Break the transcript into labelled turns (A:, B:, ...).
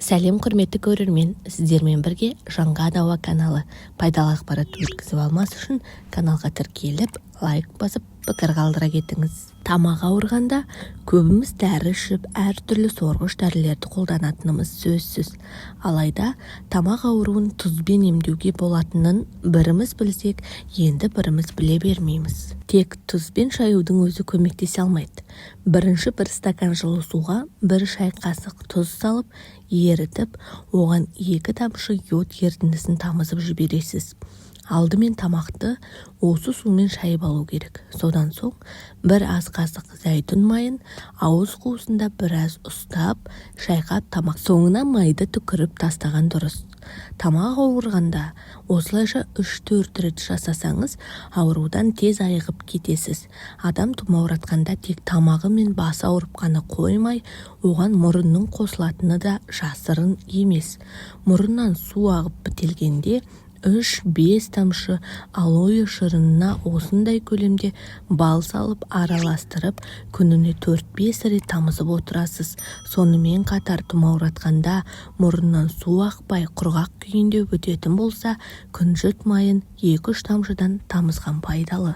A: Сәлем құрметті көрермен, сіздермен бірге жаңға дауа каналы. Пайдалы ақпарат өткізіп алмас үшін каналға тіркеліп, лайк басып, пікір қалдыра кетіңіз. Тамақ ауырғанда көбіміз дәрі ішіп, әртүрлі сорғыш дәрілерді қолданатынымыз сөзсіз. Алайда тамақ ауруын тұзбен емдеуге болатынын біріміз білсек, енді біріміз біле бермейміз. Тек тұзбен шаюдың өзі көмектесе алмайды. Бірінші бір стакан жылы суға 1 шай қасық тұз салып, ерітіп, оған 2 тамшы йод ерітіндісін тамызып жібересіз. Алдымен тамақты осы сумен шайып алу керек. Содан соң 1 ас қасық зәйтүн майын ауыз қуысында біраз ұстап, шайқап тамақ соңына майды түкіріп тастаған дұрыс. Тамақ ауырғанда осылайша 3-4 рет жасасаңыз, аурудан тез айығып кетесіз. Адам тұмауратқанда тек тамағы мен басы ауырып қана қоймай, оған мұрынның қосылатыны да жасырын емес. Мұрыннан су ағып бітелгенде 3-5 тамшы алоэ шырынына осындай көлемде бал салып араластырып, күніне 4-5 рет тамызып отырасыз. Сонымен қатар тұмауратқанда мұрыннан су ақпай құрғақ күйінде өтетін болса, күнжіт майын 2-3 тамшыдан тамызған пайдалы.